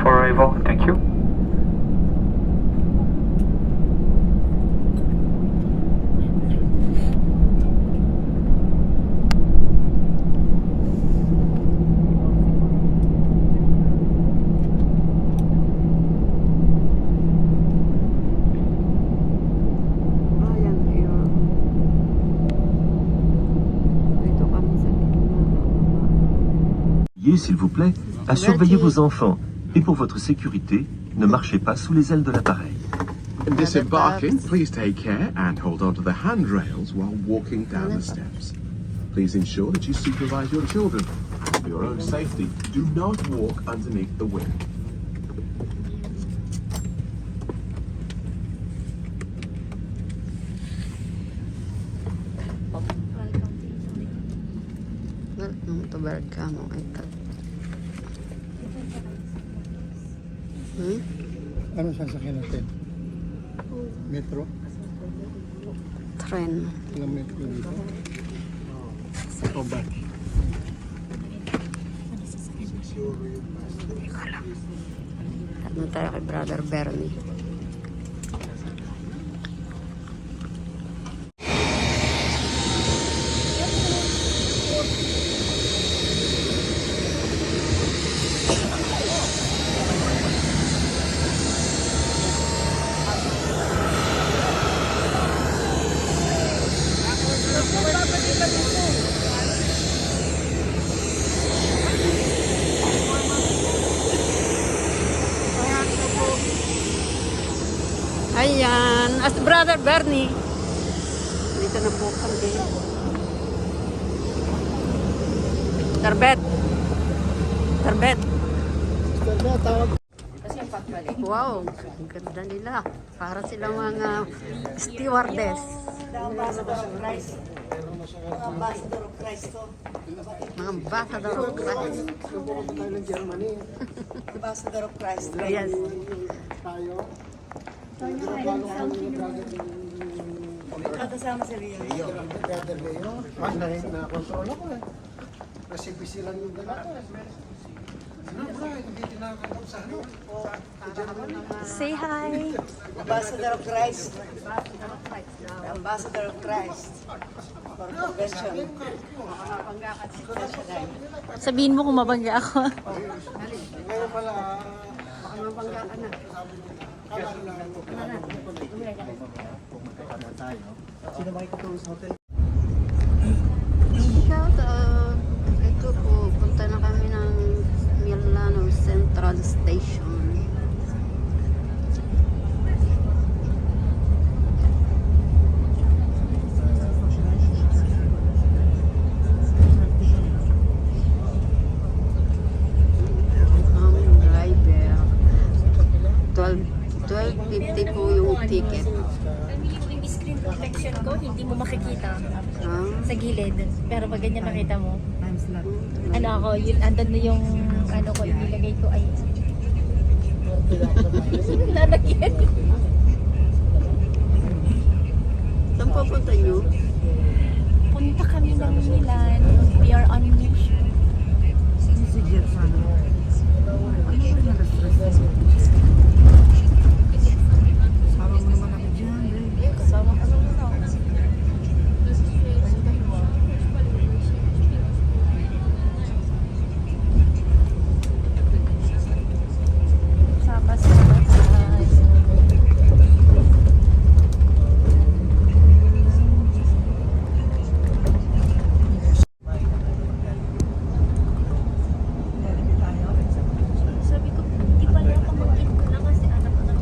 for arrival. Thank you. S'il vous plaît, à surveiller vos enfants. Et pour votre sécurité, ne marchez pas sous les ailes de l'appareil. Disembarking, please take care and hold on to the handrails while walking down the steps. Please ensure that you supervise your children. And for your own safety, do not walk underneath the wing. Ano sasakyan natin? Metro? Tren. Ilang metro dito? O back? Tanong tayo kay Brother Bernie. Ayan, as Brother Bernie. Dito na po kami. Tarbet. Tarbet. Tawag. Kasi pag Wow, ang ganda nila. Para silang mga stewardess. Ambassador of Christ. Ambassador of Christ to. Mga ambassador of Christ. Ambassador of Christ. Yes. Kasama si Ria. Brother Leo, na-control ako eh. Kasi busy lang yung dala ko eh. Hindi tinakatap sa ano. Say hi. Ambassador of Christ. Ambassador of Christ. For convention. Sabihin mo kung mabangga ako. Ngayon pala, baka mabangga ka na. Sino makikitulong sa hotel? Shout out. Ito po, punta na kami ng Milano Central Station. Ang driver. 12.50 po yung ticket. Yung screen protection ko, hindi mo makikita Ah, sa gilid. Pero pag ganyan makita mo, ano ako, yun, andun na yung ano ko, inilagay ko ay lalagyan. saan pupunta nyo? Punta kami ng Milan. We are on mission. Kasama ka naman ako. Sama-sama tayo. Sabi ko, di pala pamangkin ko lang kasi anak ko na.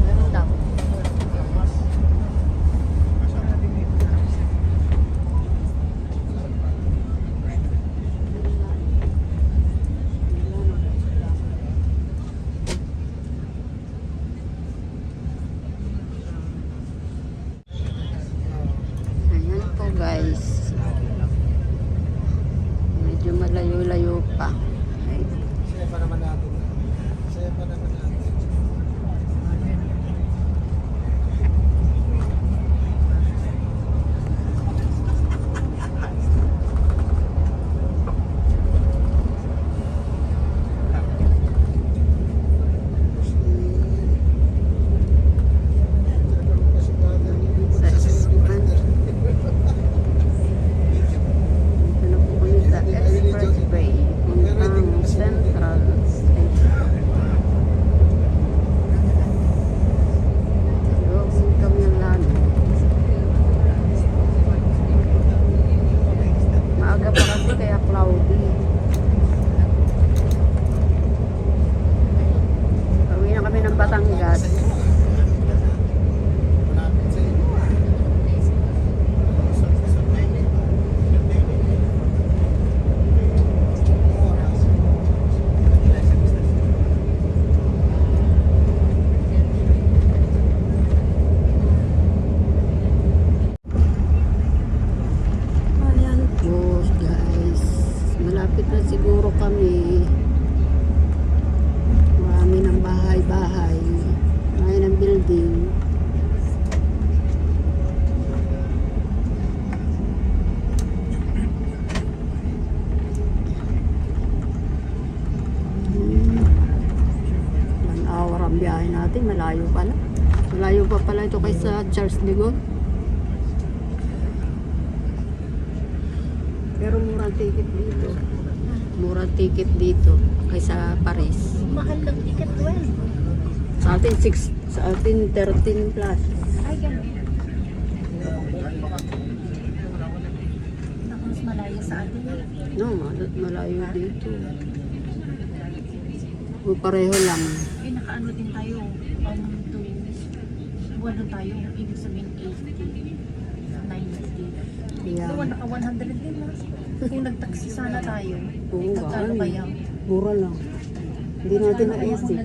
Meron daw. Ayan po guys. Medyo malayo-layo pa. Ay, Saya pa naman natin. Saya pa naman natin. sa Espan. Dito na po kami sa Expressway. Puntang Central Station. Looking kami lang. Maaga pa kasi kaya cloudy. Uwi na kami ng Batangas. Ayan po guys, malapit na siguro kami. Marami ng bahay-bahay, marami ng building. One hour ang biyahe natin, malayo pala. Malayo pa pala ito kaysa Charles de Gaulle. Pero mura ticket dito. Mura ticket dito kaysa Paris. Mahal ng ticket, 12. Sa atin 6, sa atin 13 plus. Ay, ganun. Naku, mas malayo sa atin eh. No, malayo dito. Pareho lang. Eh, nakaano din tayo. To, buwan doon tayo. Ibig sabihin 80. 90. Yeah. Doon, naka 100 din na. Kung nagtaksi sana tayo. Oo, Nagkano gaan. kaya? Mura lang. Hindi natin naisip.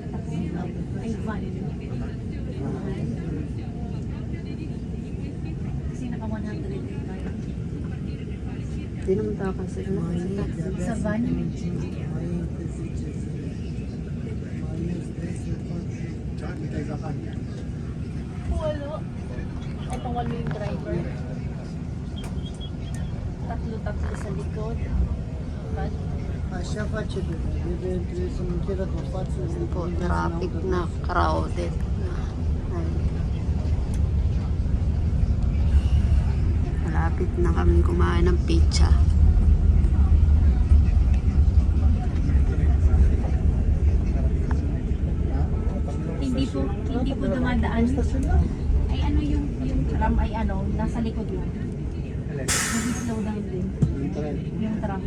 Ay, van. Kasi naka 100 din tayo. Hindi naman takas sila. Sa van. Walo. Ito walo yung driver. Tatlo sa likod. But, Aşağı kaçırdı. Bir resim kira topatsın. Po, traffic na, crowded na. Ay. Malapit na kami kumain ng pizza. hindi po dumadaan. Ay ano yung tram ay ano, nasa likod lang. Nag-slow down din. Yung tram.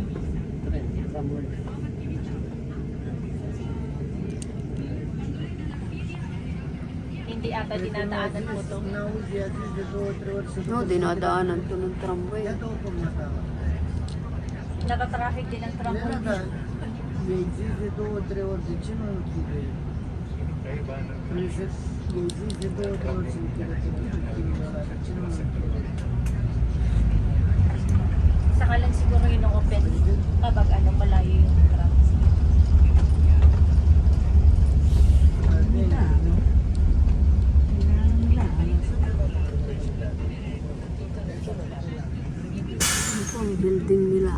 Hindi ata dinadaanan mo to. No, dinadaanan to ng tramway. Nakatraffic din ang tram mo. Saka lang siguro yung open kapag ano malayo yung tram. Ito ang building nila.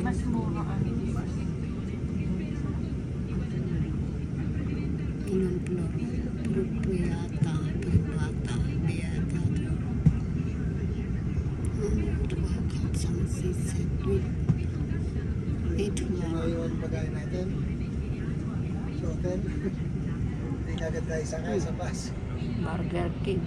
Mas mura ang Inang floor. Beata, Beata, Beata. Ito nga. Ngayon pagkain natin. So, hotel. Hindi agad tayo sakay sa bus. Burger King.